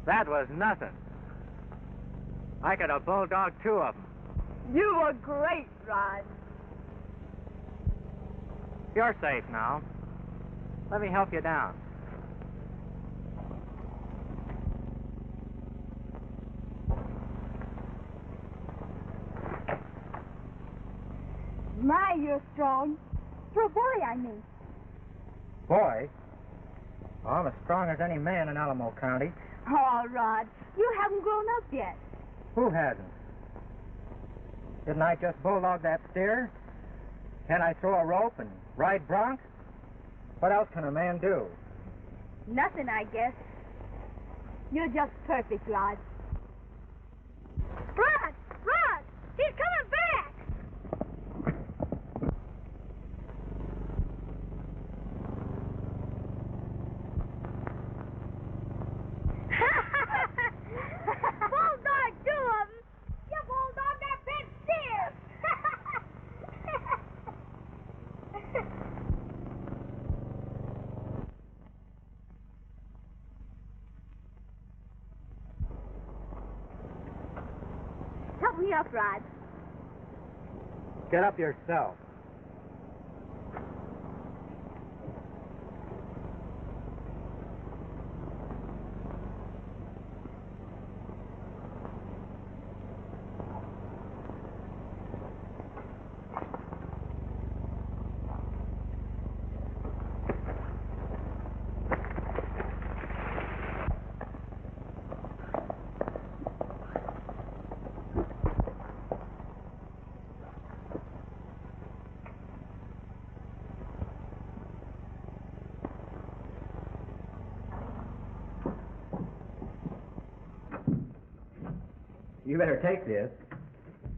That was nothing. I could have bulldogged 2 of them. You were great, Rod. You're safe now. Let me help you down. My, you're strong. For a boy, I mean. Boy? Oh, I'm as strong as any man in Alamo County. Oh, Rod, you haven't grown up yet. Who hasn't? Didn't I just bulldog that steer? Can I throw a rope and ride broncs? What else can a man do? Nothing, I guess. You're just perfect, Rod. Rod! Rod! He's coming back! Bulldog 2 of them! You bulldog that big steer! Help me up, Rod. Get up yourself. You better take this.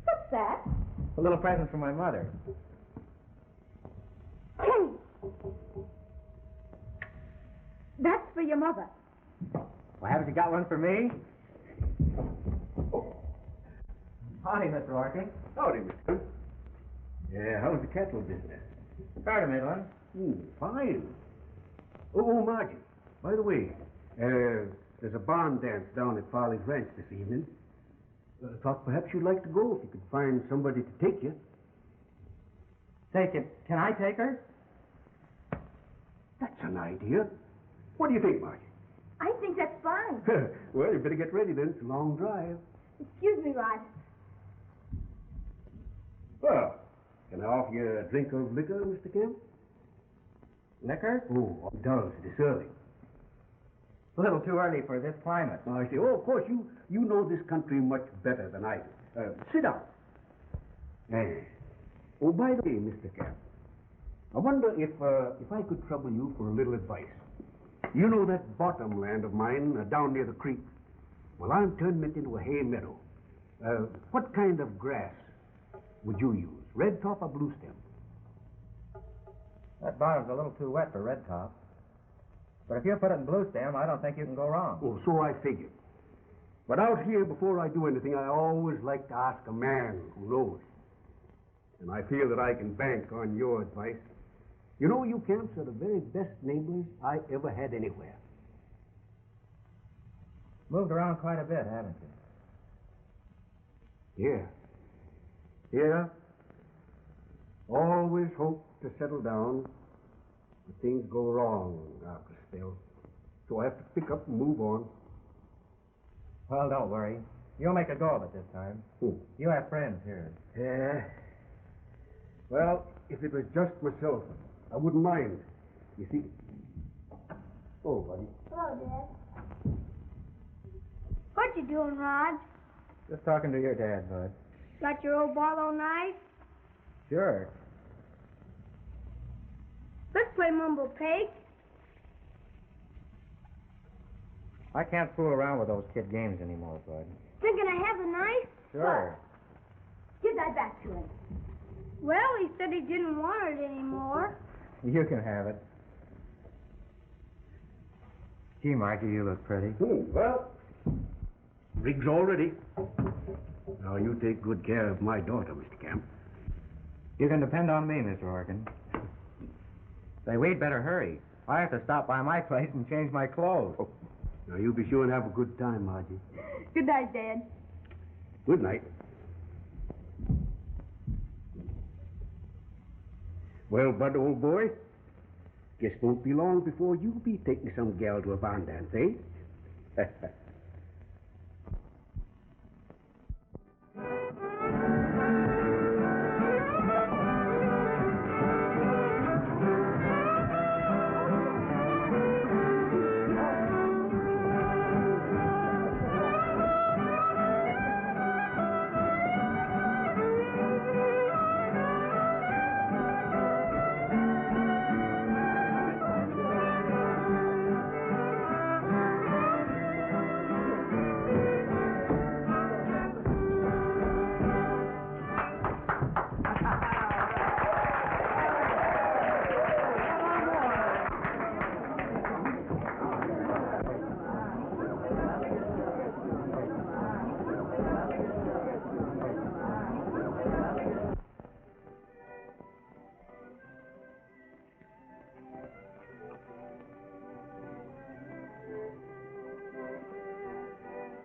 What's that? A little present from my mother. Hey! That's for your mother. Well, haven't you got one for me? Howdy, Mr. Orkin. Howdy, mister. Yeah, how's the cattle business? Fair to middling. Fine. Oh, Margie, by the way, there's a barn dance down at Farley's Ranch this evening. I thought perhaps you'd like to go if you could find somebody to take you. Take it. Can I take her? That's an idea. What do you think, Margie? I think that's fine. Well, you better get ready then. It's a long drive. Excuse me, Rod. Well, can I offer you a drink of liquor, Mr. Kemp? Liquor? Oh, it does. This early. A little too early for this climate. Oh, I see. Oh, of course, you know this country much better than I do. Sit down. Oh, by the way, Mr. Kemp, I wonder if I could trouble you for a little advice. You know that bottom land of mine down near the creek? Well, I'm turning it into a hay meadow. What kind of grass would you use? Red top or blue stem? That bottom's a little too wet for red top. But if you put it in blue stem, I don't think you can go wrong. Oh, so I figured. But out here, before I do anything, I always like to ask a man who knows. And I feel that I can bank on your advice. You know, you Camps are the very best neighbors I ever had anywhere. Moved around quite a bit, haven't you? Yeah. Always hope to settle down, but things go wrong after a spell. So I have to pick up and move on. Well, don't worry. You'll make a go of it this time. You have friends here. Yeah. Well, if it was just myself, I wouldn't mind. You see... Oh, buddy. Hello, Dad. What you doing, Rod? Just talking to your dad, Bud. Got your old Barlow knife? Sure. Let's play Mumble Pig. I can't fool around with those kid games anymore, Bud. Thinking I have the knife? Sure. Give that back to him. Well, he said he didn't want it anymore. You can have it. Gee, Margie, you look pretty. Well, rig's all ready. Now, you take good care of my daughter, Mr. Camp. You can depend on me, Mr. Orkin. Say, we'd better hurry. I have to stop by my place and change my clothes. Oh, Now, you be sure and have a good time, Margie. Good night, Dad. Good night. Well, Bud, old boy, guess won't be long before you'll be taking some gal to a barn dance, eh?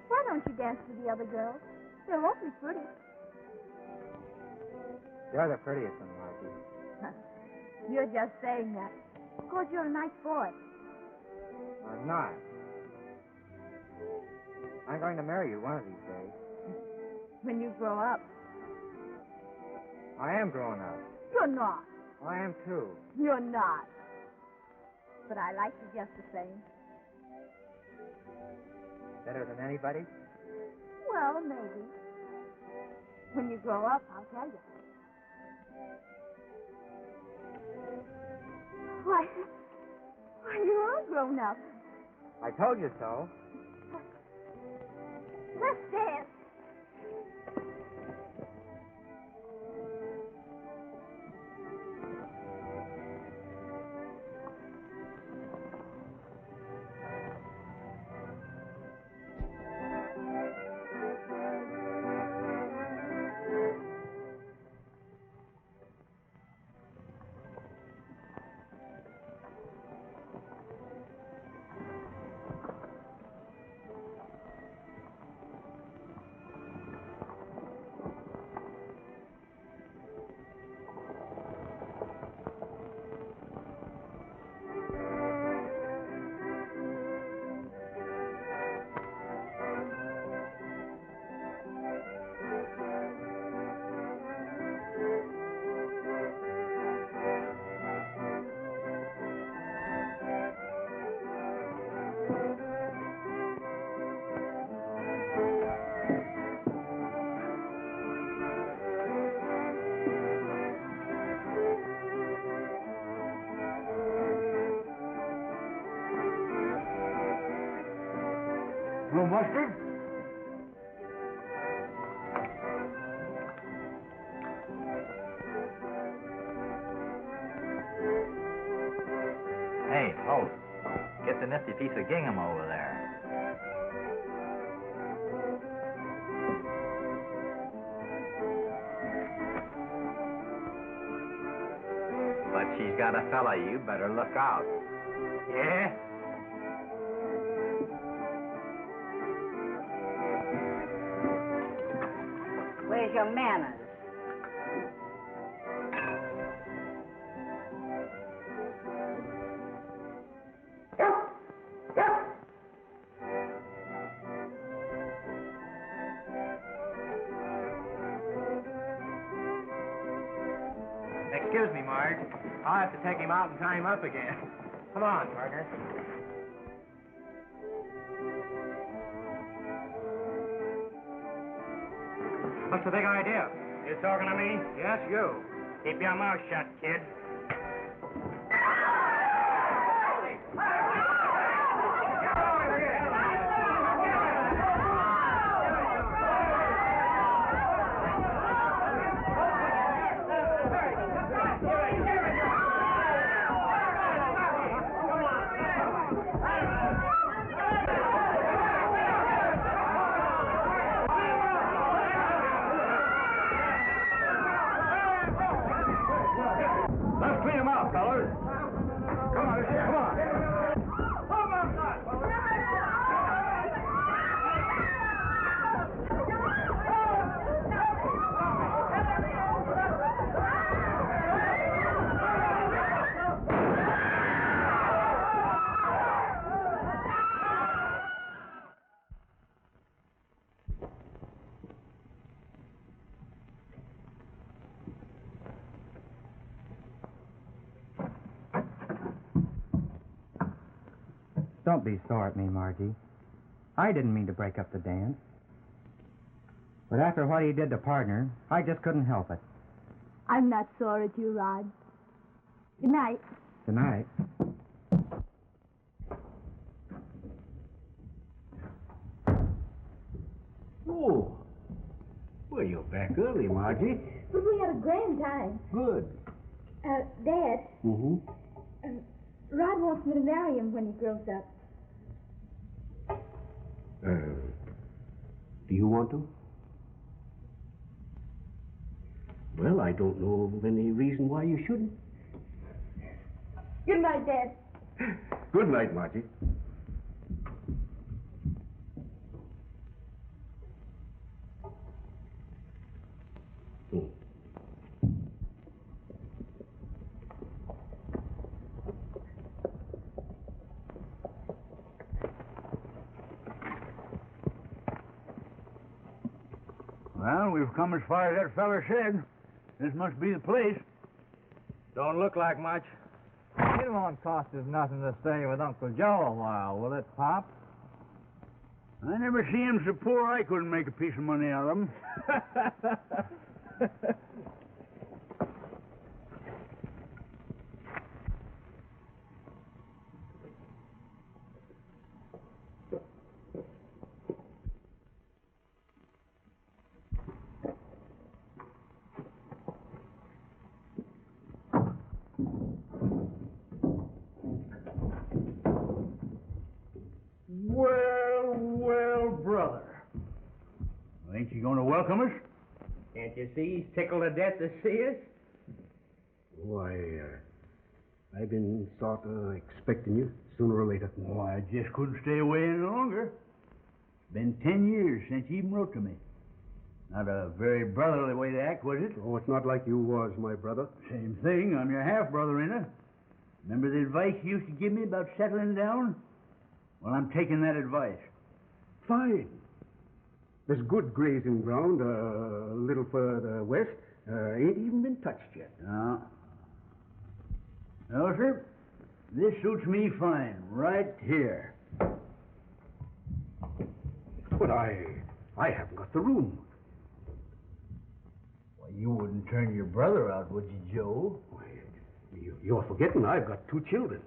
Why don't you dance with the other girls? They're awfully pretty. You're the prettiest one, Margie. You're just saying that. Of course, you're a nice boy. I'm not. I'm going to marry you one of these days. When you grow up. I am grown up. You're not. I am too. You're not. But I like you just the same. Better than anybody? Well, maybe. When you grow up, I'll tell you. Why, you're all grown up. I told you so. Let's dance. No mustard? Hey, halt. Get the nifty piece of gingham over there. But she's got a fella. You better look out. Yeah? Where's your manners? Excuse me, Marge. I'll have to take him out and tie him up again. Come on, partner. What's the big idea? You talking to me? Yes, you. Keep your mouth shut, kid. Let's clean him out, fellas. Come on, come on. Don't be sore at me, Margie. I didn't mean to break up the dance. But after what he did to partner, I just couldn't help it. I'm not sore at you, Rod. Good night. Good night. Oh. Well, you're back early, Margie. But we had a grand time. Good. Dad, Mm-hmm. Rod wants me to marry him when he grows up. Do you want to? Well, I don't know of any reason why you shouldn't. Good night, Dad. Good night, Margie. Well, we've come as far as that fella said. This must be the place. Don't look like much. It won't cost us nothing to stay with Uncle Joe a while, will it, Pop? I never see him so poor I couldn't make a piece of money out of him. Well, brother. Ain't you going to welcome us? Can't you see he's tickled to death to see us? Why, I've been sort of expecting you sooner or later. Oh, I just couldn't stay away any longer. It's been 10 years since you even wrote to me. Not a very brotherly way to act, was it? Oh, it's not like you was my brother. Same thing. I'm your half-brother, ain't I? Remember the advice you used to give me about settling down? Well, I'm taking that advice. Fine. There's good grazing ground a little further west. Ain't even been touched yet. No. No, sir. This suits me fine, right here. But I haven't got the room. Well, you wouldn't turn your brother out, would you, Joe? Why, you're forgetting I've got 2 children.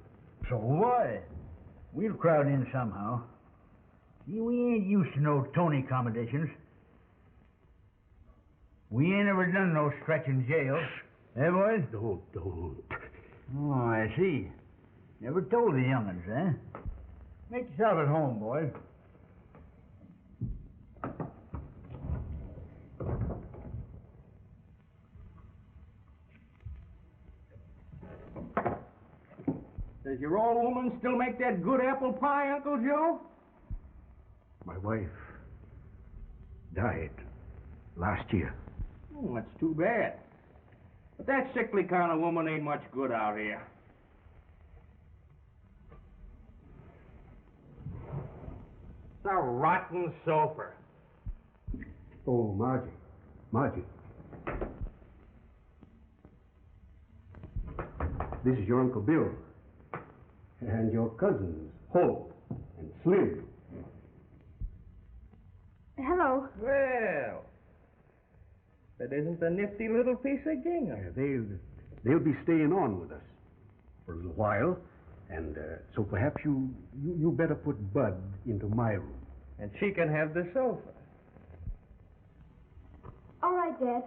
So why? We'll crowd in somehow. See, we ain't used to no Tony accommodations. We ain't ever done no stretch in jail. Eh, boys? Don't. Oh, I see. Never told the young'uns, eh? Make yourself at home, boys. Does your old woman still make that good apple pie, Uncle Joe? My wife died last year. Oh, that's too bad. But that sickly kind of woman ain't much good out here. It's a rotten sofa. Oh, Margie. This is your Uncle Bill. And your cousins, Holt and Slim. Hello. Well, that isn't a nifty little piece of gingham. They'll be staying on with us for a little while, and so perhaps you better put Bud into my room. And she can have the sofa. All right, Dad.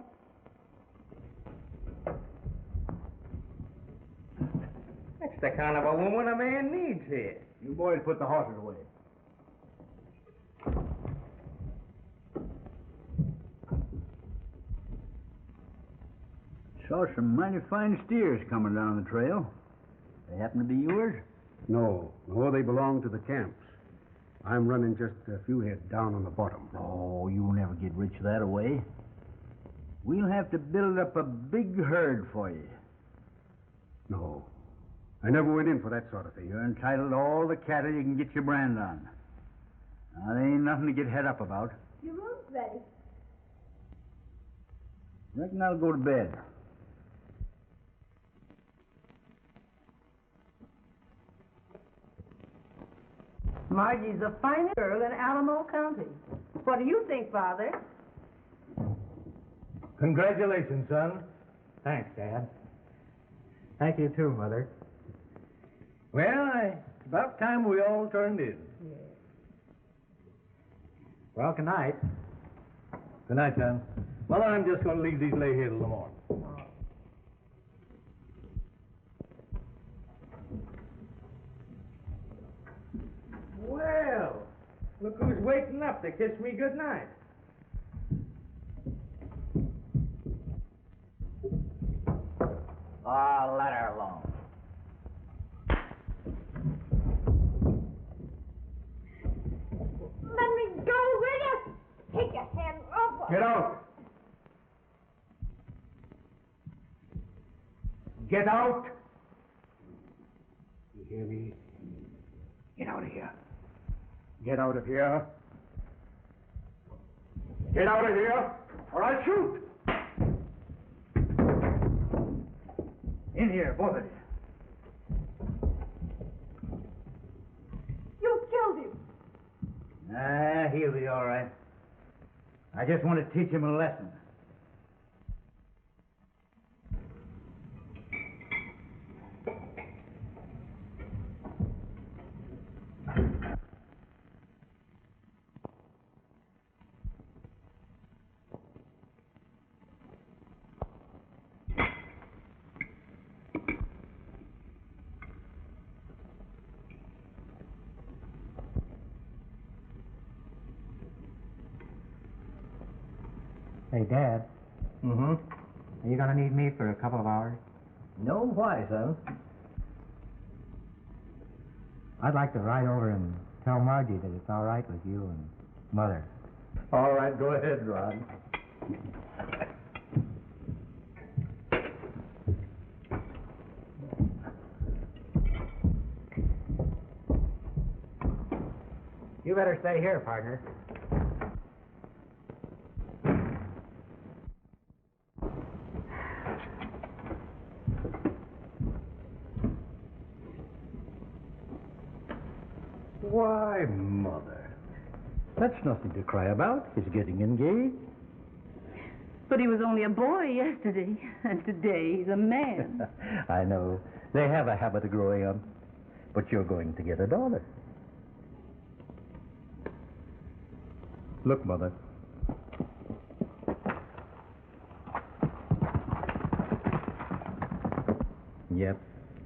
That's the kind of a woman a man needs here. You boys put the horses away. Saw some mighty fine steers coming down the trail. They happen to be yours? No, they belong to the camps. I'm running just a few head down on the bottom. Oh, you'll never get rich that way. We'll have to build up a big herd for you. No, I never went in for that sort of thing. You're entitled to all the cattle you can get your brand on. Now, there ain't nothing to get head up about. Your room's ready. Reckon I'll go to bed. Margie's the finest girl in Alamo County. What do you think, Father? Congratulations, son. Thanks, Dad. Thank you, too, Mother. Well, it's about time we all turned in. Well, good night. Good night, son. Mother, I'm just going to leave these lay here till the morning. Well, look who's waking up to kiss me good night. Oh, let her alone. Let me go, will you? Take your hand off. Get out! Get out! You hear me? Get out of here. Get out of here. Get out of here, or I'll shoot! In here, both of you. You killed him. Ah, he'll be all right. I just want to teach him a lesson. Hey, Dad, Mm-hmm. are you going to need me for a couple of hours? No, why, son? I'd like to ride over and tell Margie that it's all right with you and Mother. All right, go ahead, Rod. You better stay here, partner. Why, Mother, that's nothing to cry about. He's getting engaged. But he was only a boy yesterday, and today he's a man. I know. They have a habit of growing up. But you're going to get a daughter. Look, Mother. Yep.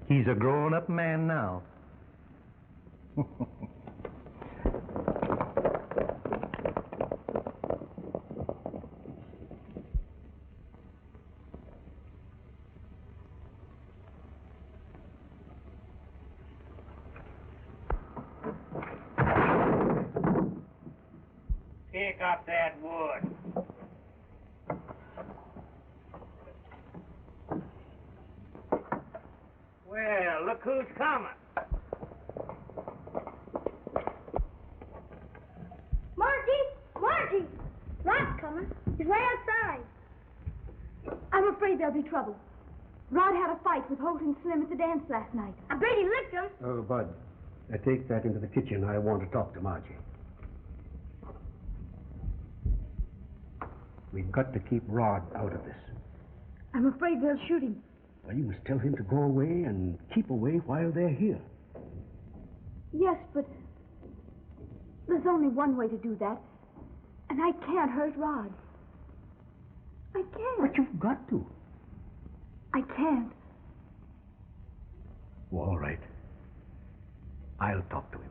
He's a grown-up man now. Pick up that wood. Well, look who's coming. Margie! Rod's coming. He's right outside. I'm afraid there'll be trouble. Rod had a fight with Holt and Slim at the dance last night. I bet he licked him. Oh, Bud, take that into the kitchen. I want to talk to Margie. We've got to keep Rod out of this. I'm afraid they'll shoot him. Well, you must tell him to go away and keep away while they're here. Yes, but there's only one way to do that. And I can't hurt Rod. I can't. But you've got to. I can't. Well, all right. I'll talk to him.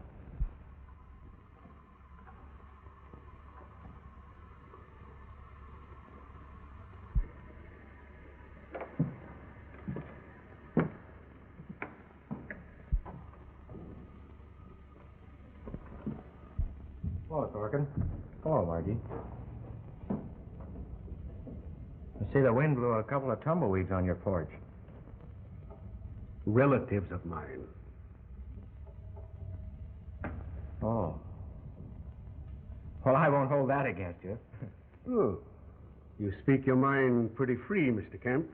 Hello, Dorkin. Hello, Margie. I see the wind blew a couple of tumbleweeds on your porch. Relatives of mine. Oh. Well, I won't hold that against you. Oh, you speak your mind pretty free, Mr. Kemp.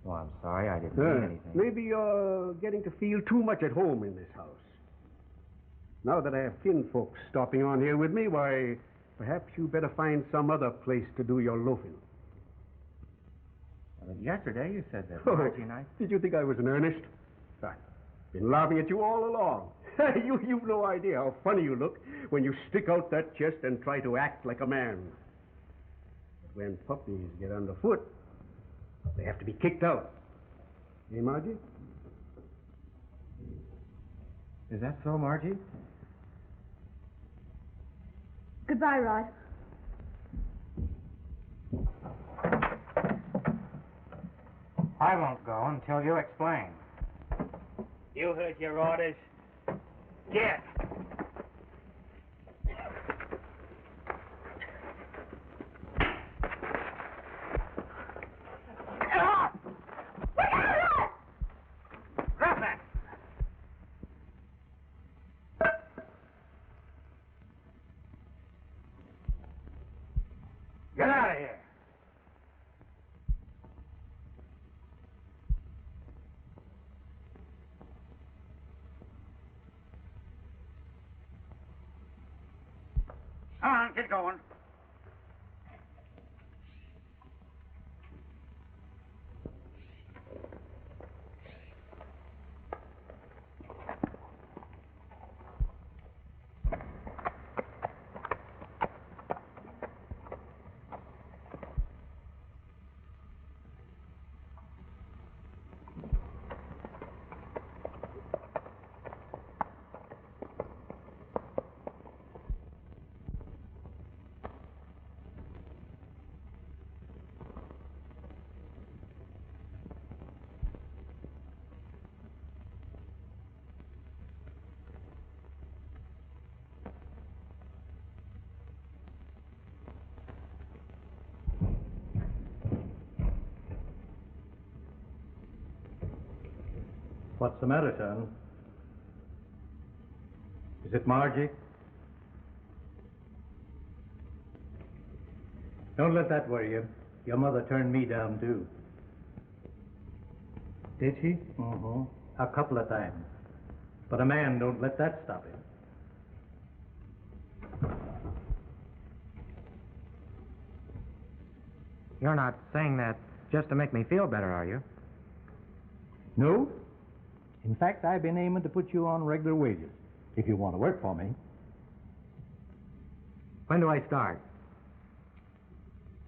Oh, I'm sorry. I didn't mean anything. Maybe you're getting to feel too much at home in this house. Now that I have kinfolks stopping on here with me, why, perhaps you better find some other place to do your loafing. Well, yesterday you said that, Oh, Margie and I. did you think I was in earnest? I've been laughing at you all along. You've no idea how funny you look when you stick out that chest and try to act like a man. But when puppies get underfoot, they have to be kicked out. Eh, Margie? Is that so, Margie? Goodbye, Rod. I won't go until you explain. You heard your orders. Get! Drop that! Get out of here! Come on, get going. What's the matter, son? Is it Margie? Don't let that worry you. Your mother turned me down, too. Did she? Mm-hmm. A couple of times. But a man don't let that stop him. You're not saying that just to make me feel better, are you? No. In fact, I've been aiming to put you on regular wages, if you want to work for me. When do I start?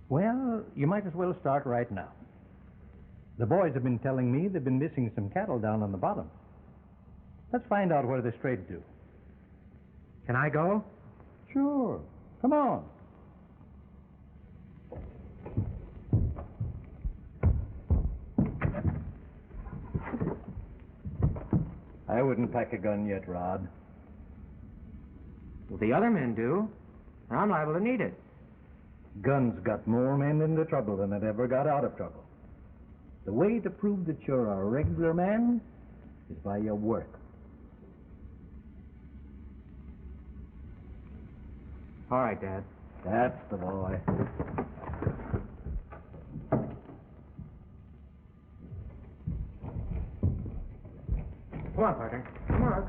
Well, you might as well start right now. The boys have been telling me they've been missing some cattle down on the bottom. Let's find out where they're strayed to. Can I go? Sure. Come on. I wouldn't pack a gun yet, Rod. Well, the other men do. I'm liable to need it. Guns got more men into trouble than it ever got out of trouble. The way to prove that you're a regular man is by your work. All right, Dad. That's the boy. Come on, partner. Come on.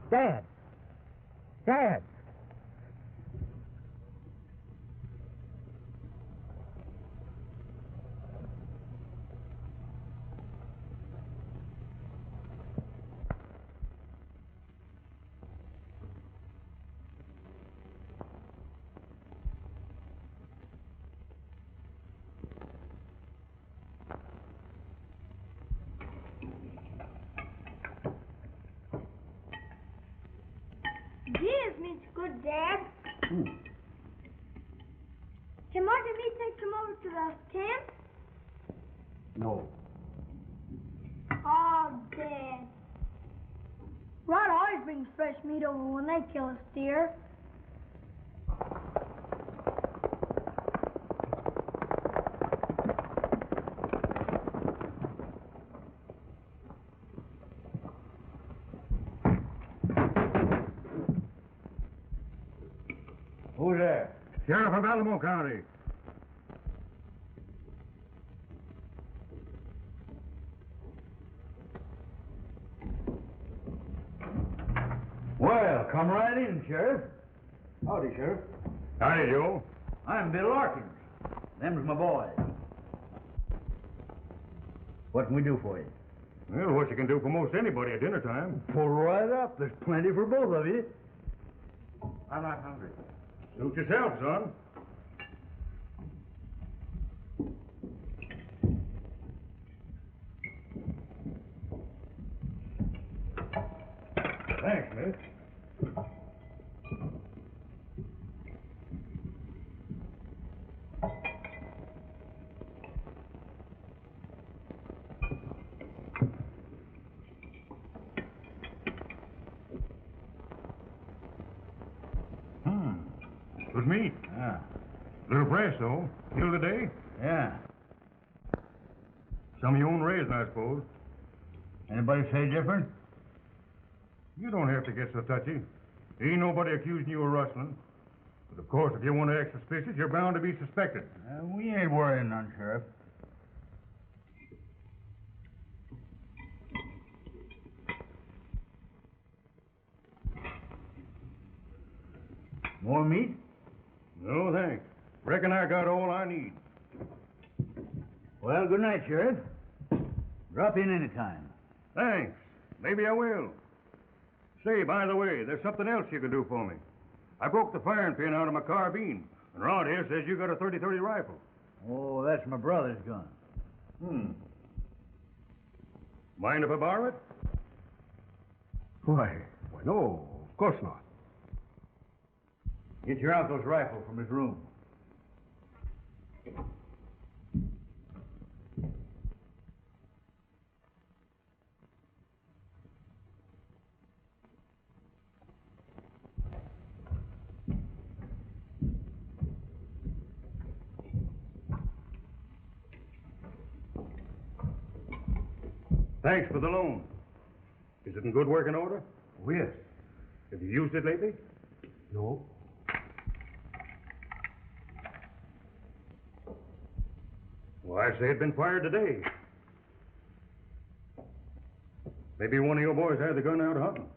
Dad! Dad! Give me good, Dad. Can Martin and me take them over to the camp? No. Oh, Dad. Rod always brings fresh meat over when they kill a steer. Who's there? Sheriff of Alamo County. Well, come right in, Sheriff. Howdy, Sheriff. Howdy, Joe. I'm Bill Larkins. Them's my boys. What can we do for you? Well, what you can do for most anybody at dinner time. Pull right up. There's plenty for both of you. I'm not hungry. Suit yourself, son. Thanks, miss. Good meat. Yeah. Little fresh, though. Killed today? Yeah. Some of your own raising, I suppose. Anybody say different? You don't have to get so touchy. Ain't nobody accusing you of rustling. But, of course, if you want to act suspicious, you're bound to be suspected. We ain't worrying none, Sheriff. More meat? No, thanks. Reckon I got all I need. Well, good night, Sheriff. Drop in any time. Thanks. Maybe I will. Say, by the way, there's something else you can do for me. I broke the firing pin out of my carbine, and Rod here says you got a 30-30 rifle. Oh, that's my brother's gun. Mind if I borrow it? Why, no, of course not. Get your uncle's rifle from his room. Thanks for the loan. Is it in good working order? Oh, yes. Have you used it lately? No. Well, I say it'd been fired today. Maybe one of your boys had the gun out hunting.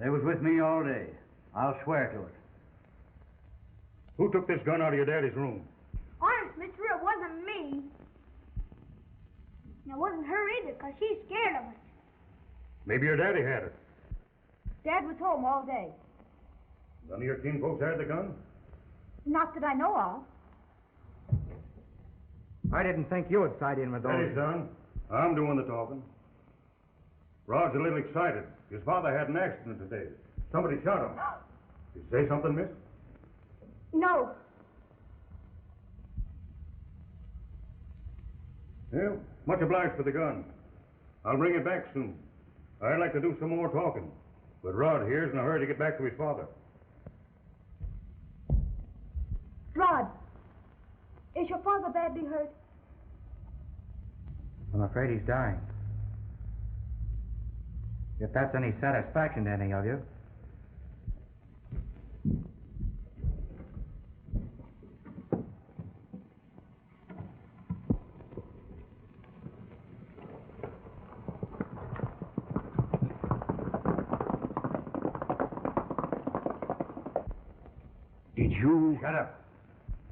They was with me all day. I'll swear to it. Who took this gun out of your daddy's room? Honest, Mister, it wasn't me. And it wasn't her either, 'cause she's scared of it. Maybe your daddy had it. Dad was home all day. None of your kin folks had the gun? Not that I know of. I didn't think you would side in with those. Steady, son. I'm doing the talking. Rod's a little excited. His father had an accident today. Somebody shot him. Did you say something, miss? No. Well, much obliged for the gun. I'll bring it back soon. I'd like to do some more talking. But Rod here's in a hurry to get back to his father. Rod, is your father badly hurt? I'm afraid he's dying. If that's any satisfaction to any of you. Did you? Shut up.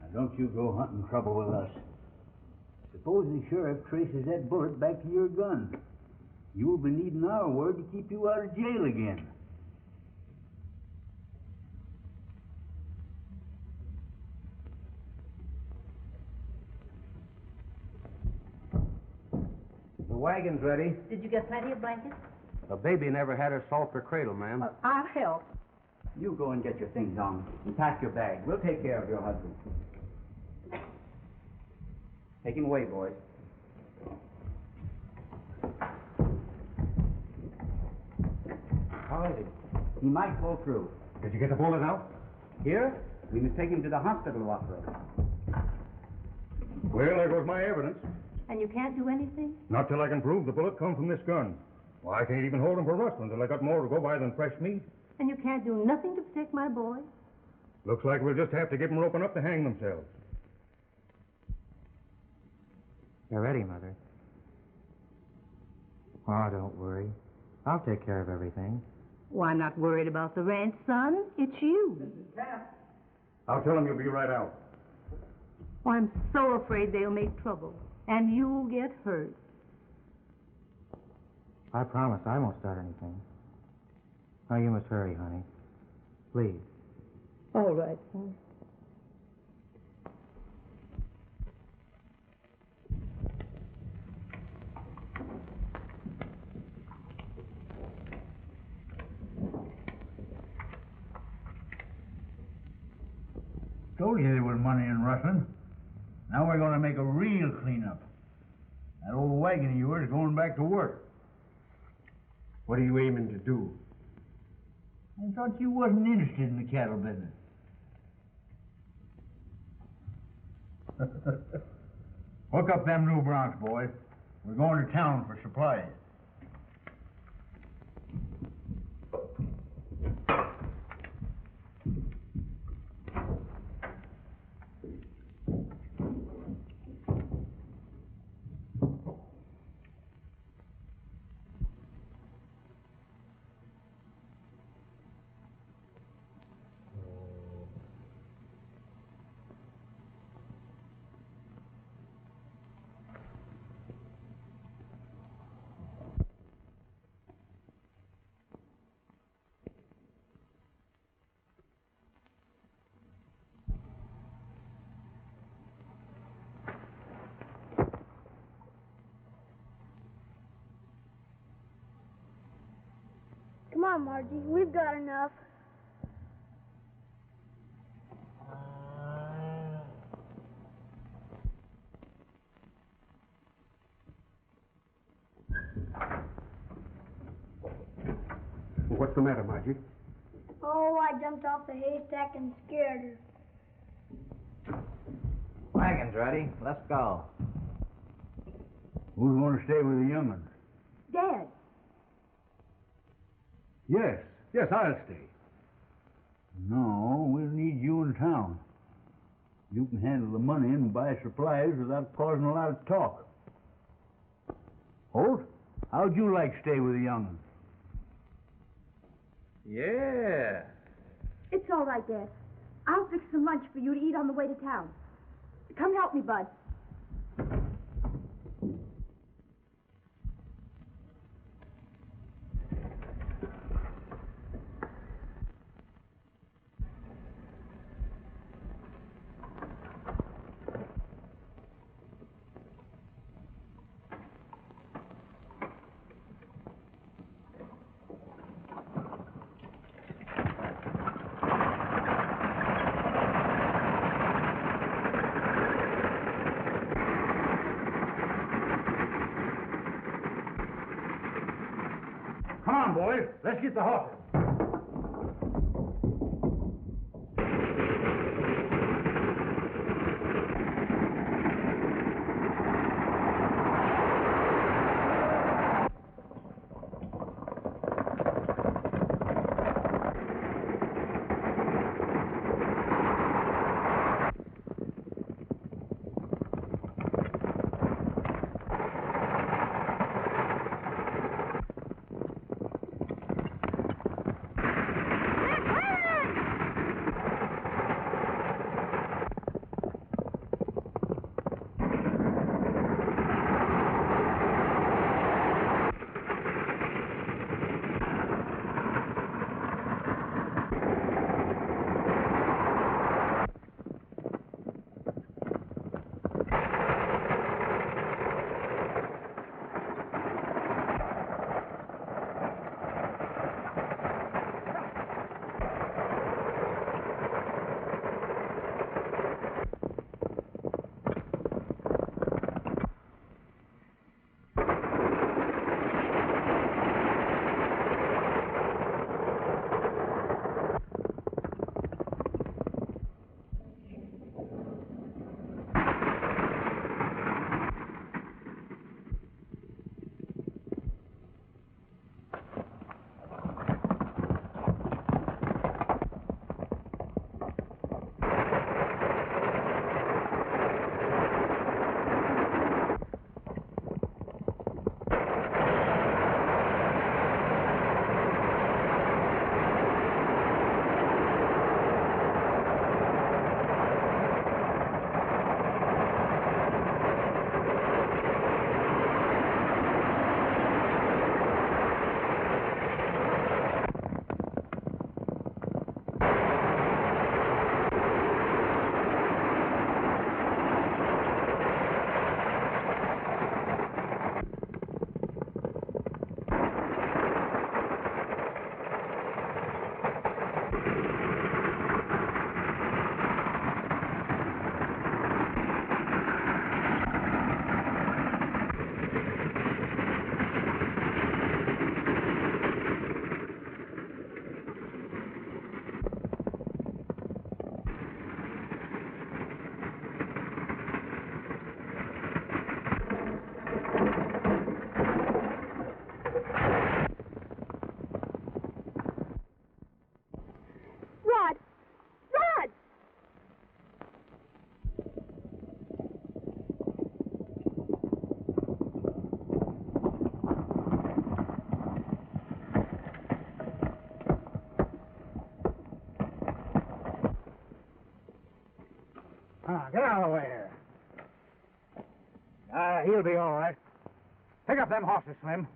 Now, don't you go hunting trouble with us. Suppose the sheriff traces that bullet back to your gun. You'll be needing our word to keep you out of jail again. The wagon's ready. Did you get plenty of blankets? The baby never had her salter cradle, ma'am. I'll help. You go and get your things on and pack your bag. We'll take care of your husband. Take him away, boys. How is he? He might pull through. Did you get the bullet out? Here, we must take him to the hospital, Waffle. Well, there goes my evidence. And you can't do anything? Not till I can prove the bullet come from this gun. Well, I can't even hold him for rustling till I got more to go by than fresh meat. And you can't do nothing to protect my boy? Looks like we'll just have to give them roping up to hang themselves. You're ready, Mother. Oh, don't worry. I'll take care of everything. Well, I'm not worried about the ranch, son. It's you. I'll tell them you'll be right out. Oh, I'm so afraid they'll make trouble. And you'll get hurt. I promise I won't start anything. Now, you must hurry, honey. Please. All right, son. Told you there was money in rustling. Now we're going to make a real cleanup. That old wagon of yours is going back to work. What are you aiming to do? I thought you wasn't interested in the cattle business. Hook up them new broncs, boys. We're going to town for supplies. Come on, Margie. We've got enough. What's the matter, Margie? Oh, I jumped off the haystack and scared her. Wagon's ready. Let's go. Who's going to stay with the young ones? Dad. Yes, I'll stay. No, we'll need you in town. You can handle the money and buy supplies without causing a lot of talk. Holt, how'd you like to stay with the young ones? Yeah. It's all right, Dad. I'll fix some lunch for you to eat on the way to town. Come help me, Bud. Come on, boys. Let's get the horses. Get out of the way here. He'll be all right. Pick up them horses, Slim.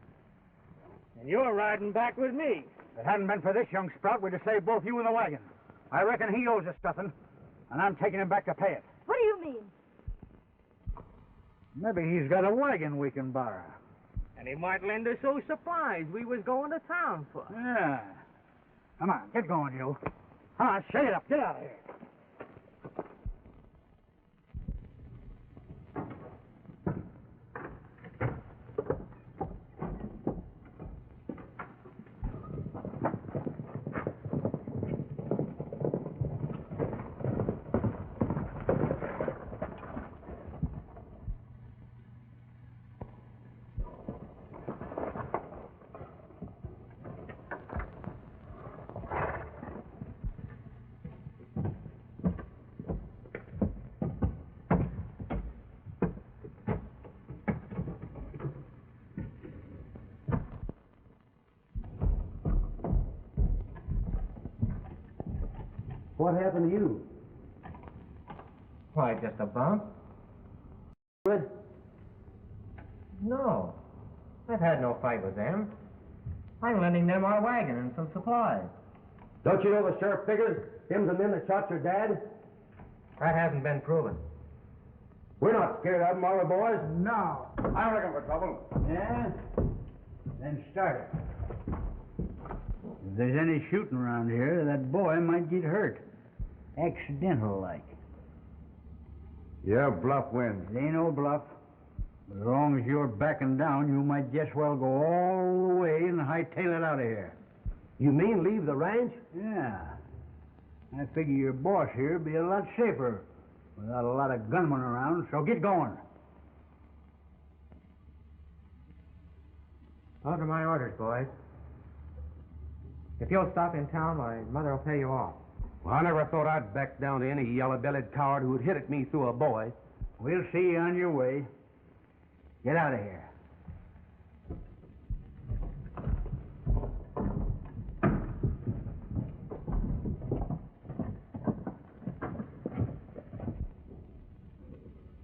And you're riding back with me. If it hadn't been for this young sprout, we'd have saved both you and the wagon. I reckon he owes us something, and I'm taking him back to pay it. What do you mean? Maybe he's got a wagon we can borrow. And he might lend us those supplies we was going to town for. Yeah. Come on, get going, you. Come on, shake it up. Get out of here. What happened to you? Why, just a bump? Good. No. I've had no fight with them. I'm lending them our wagon and some supplies. Don't you know the sheriff figures him the men that shot your dad? That hasn't been proven. We're not scared of them, are we, boys? No. I reckon for trouble. Yeah? Then start it. If there's any shooting around here, that boy might get hurt. Accidental-like. Your bluff wins. It ain't no bluff. But as long as you're backing down, you might just well go all the way and hightail it out of here. You mean leave the ranch? Yeah. I figure your boss here would be a lot safer without a lot of gunmen around, so get going. Under my orders, boys. If you'll stop in town, my mother will pay you off. Well, I never thought I'd back down to any yellow-bellied coward who'd hit at me through a boy. We'll see you on your way. Get out of here.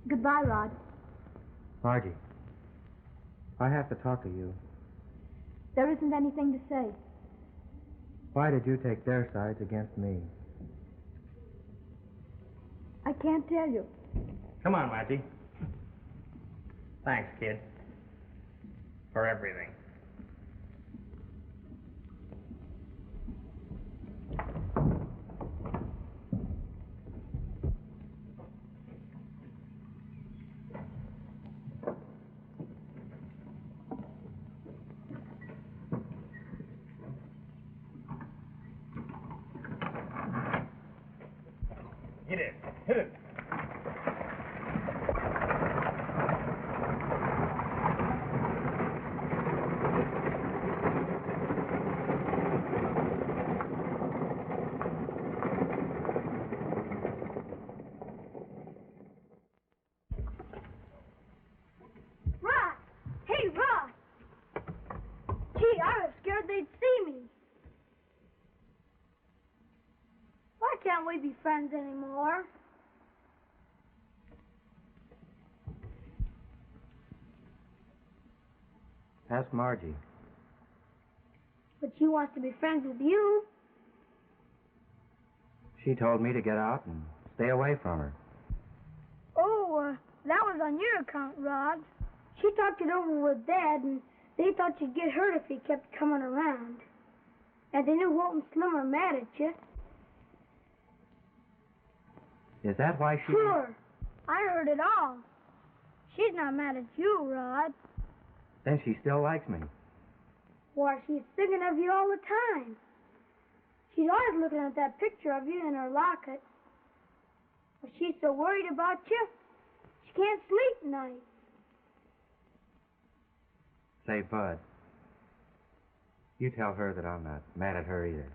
Goodbye, Rod. Margie, I have to talk to you. There isn't anything to say. Why did you take their sides against me? I can't tell you. Come on, Margie. Thanks, kid. For everything. Hit it. Hit it. Rod! Hey, Rod! Gee, I was scared they'd see me. Why can't we be friends anymore? Ask Margie. But she wants to be friends with you. She told me to get out and stay away from her. Oh, that was on your account, Rod. She talked it over with Dad, and they thought you'd get hurt if he kept coming around. And they knew Walt and Slim were mad at you. Is that why she... Sure. I heard it all. She's not mad at you, Rod. Then she still likes me. Why, she's thinking of you all the time. She's always looking at that picture of you in her locket. But she's so worried about you, she can't sleep nights. Say, Bud, you tell her that I'm not mad at her either.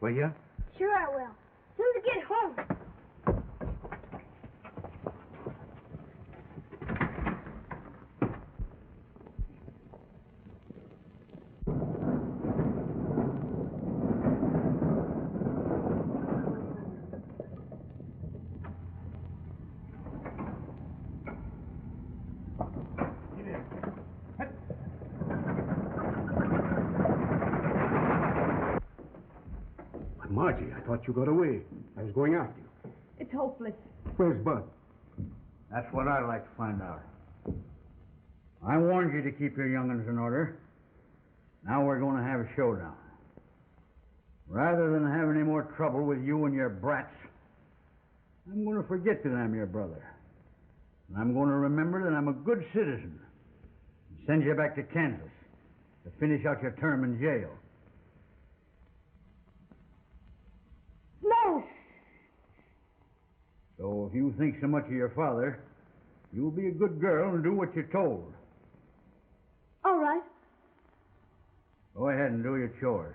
Will you? Sure I will. As soon as I get home. thought you got away. I was going after you. It's hopeless. Where's Bud? That's what I'd like to find out. I warned you to keep your young'uns in order. Now we're going to have a showdown. Rather than have any more trouble with you and your brats, I'm going to forget that I'm your brother. And I'm going to remember that I'm a good citizen and send you back to Kansas to finish out your term in jail. No! So if you think so much of your father, you'll be a good girl and do what you're told. All right. Go ahead and do your chores.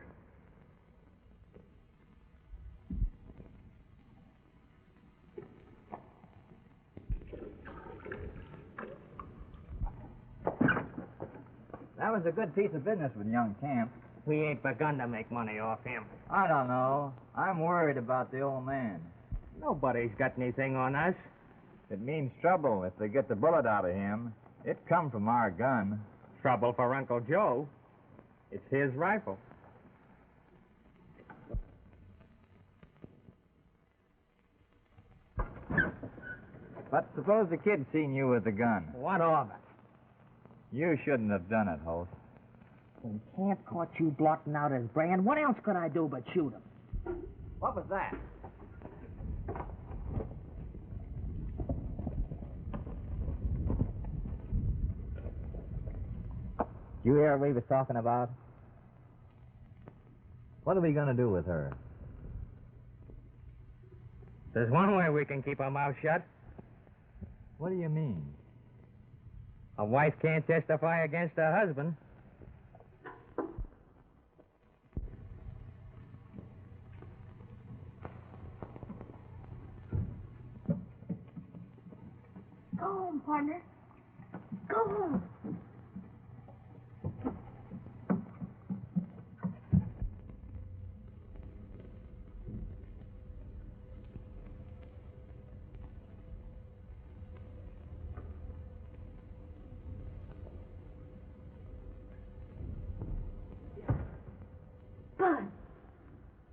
That was a good piece of business with young Camp. We ain't begun to make money off him. I don't know. I'm worried about the old man. Nobody's got anything on us. It means trouble if they get the bullet out of him. It come from our gun. Trouble for Uncle Joe. It's his rifle. But suppose the kid seen you with the gun. What of it? You shouldn't have done it, host. When Camp caught you blotting out his brand, what else could I do but shoot him? What was that? You hear what we was talking about? What are we going to do with her? There's one way we can keep our mouth shut. What do you mean? A wife can't testify against her husband. Go home, partner. Go home. Bud,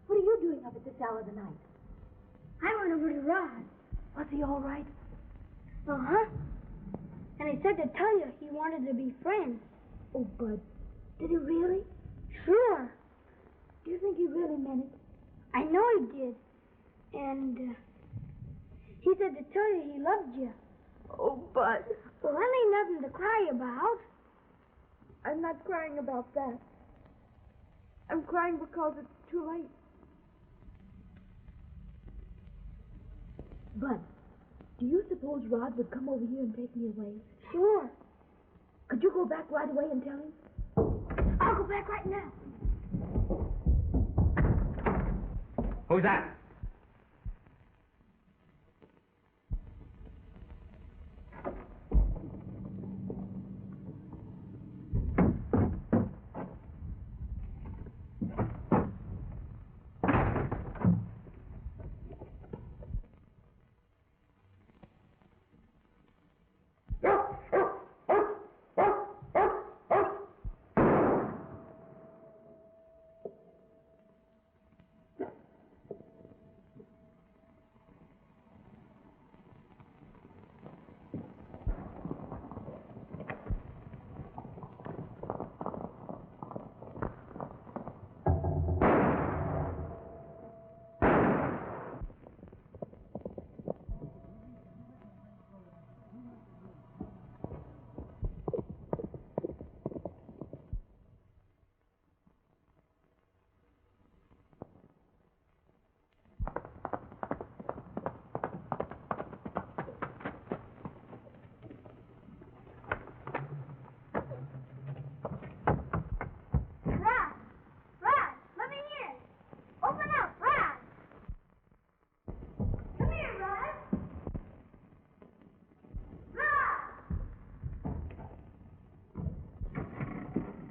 what are you doing up at this hour of the night? I went over to Rod. Was he all right? Uh-huh. And he said to tell you he wanted to be friends. Oh, Bud, did he really? Sure. Do you think he really meant it? I know he did. And he said to tell you he loved you. Oh, Bud. Well, that ain't nothing to cry about. I'm not crying about that. I'm crying because it's too late. Bud, do you suppose Rod would come over here and take me away? Sure. Could you go back right away and tell him? I'll go back right now. Who's that?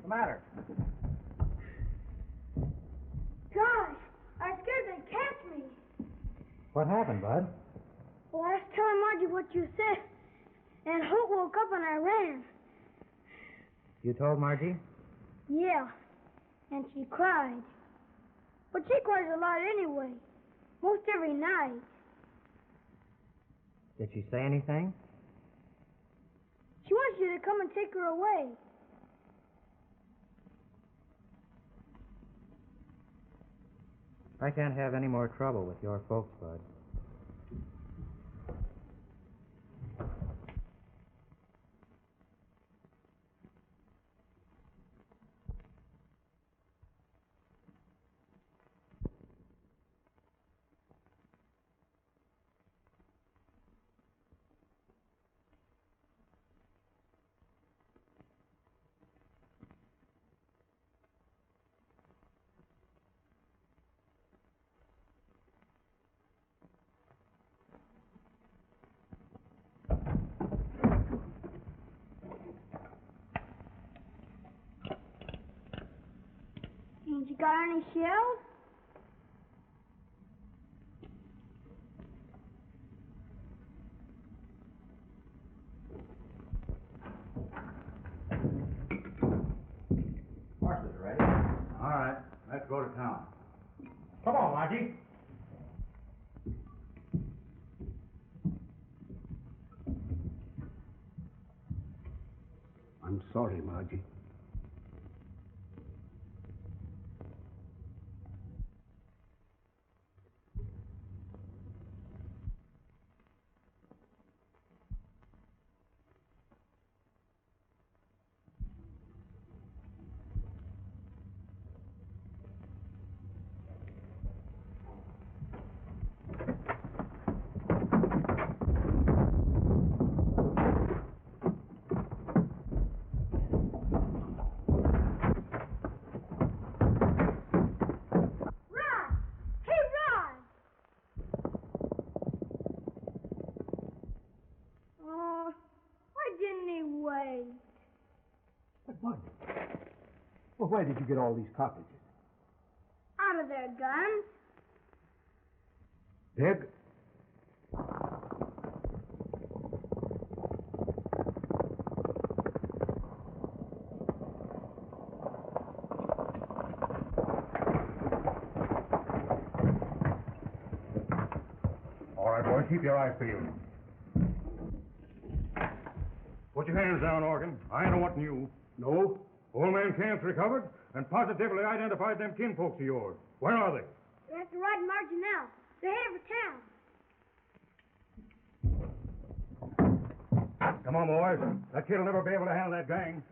the matter? Gosh, I was scared they'd catch me. What happened, Bud? Well, I was telling Margie what you said, and Hope woke up and I ran. You told Margie? Yeah, and she cried. But she cries a lot anyway. every night. Did she say anything? She wants you to come and take her away. I can't have any more trouble with your folks, Bud. Ain't you got any shells? Horses are ready. All right, let's go to town. Come on, Margie. I'm sorry, Margie. Well, where did you get all these cartridges? Out of their guns. Dig. All right, boys, keep your eyes peeled. Put your hands down, Organ. I ain't wanting you. No? Old man Camp's recovered and positively identified them kinfolks of yours. Where are they? They're at the riding margin now. They're headed for town. Come on, boys. That kid'll never be able to handle that gang.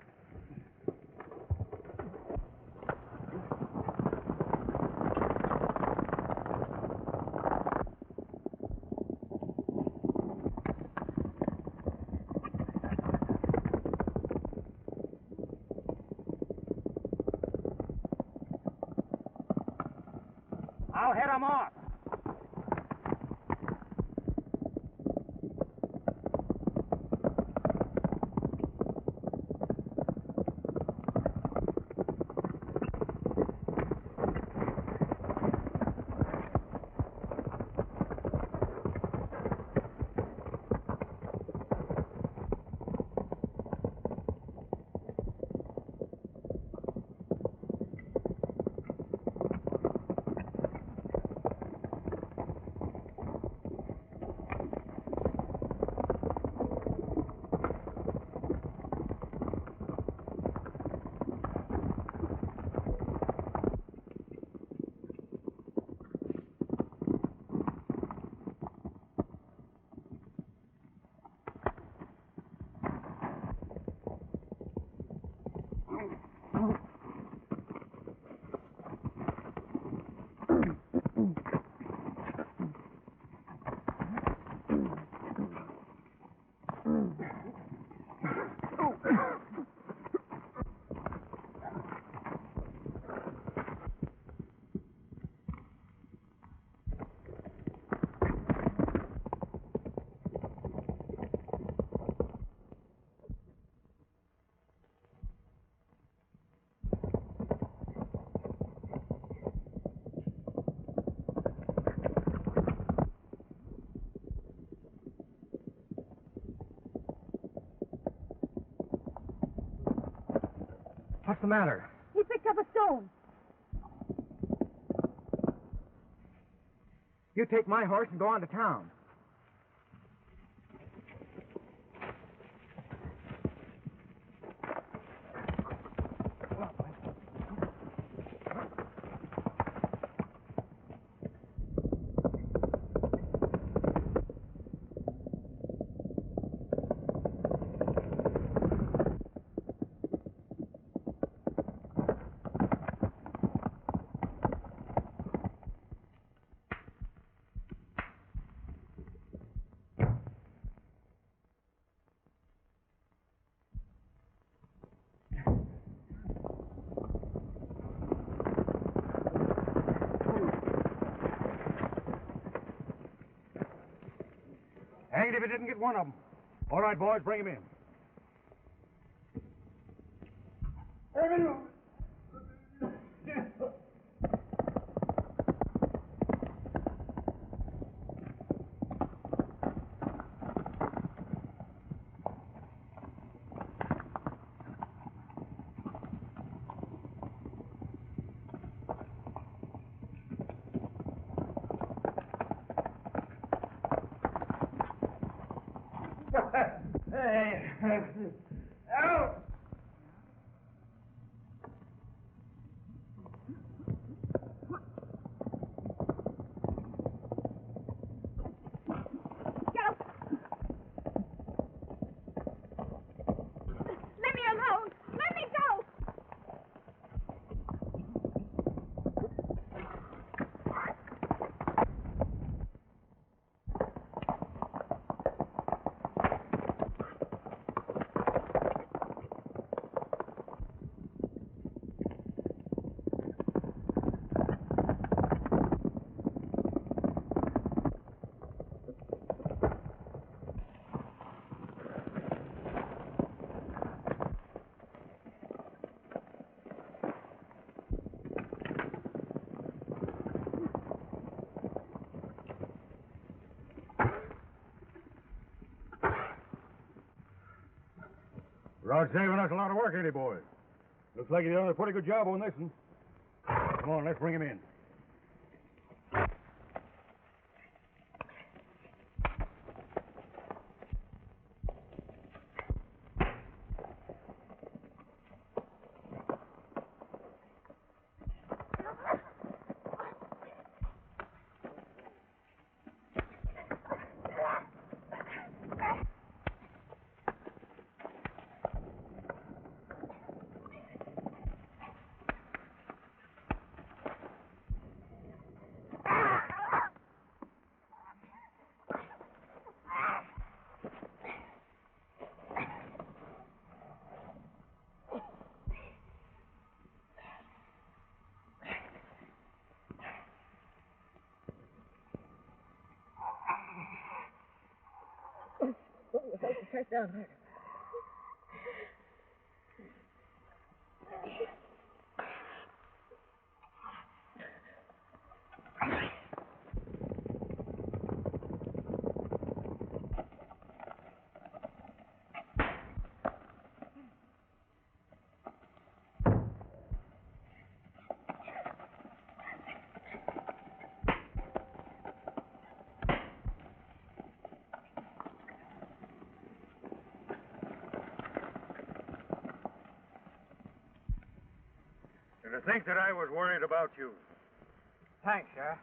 I'll head 'em off. What's the matter? He picked up a stone. You take my horse and go on to town. Hanged if he didn't get one of them. All right, boys, bring him in. Out! Let me alone! Let me go! Rod's saving us a lot of work, ain't he, boys? Looks like he's done a pretty good job on this one. Come on, let's bring him in. Press down harder. And to think that I was worried about you. Thanks, Sheriff.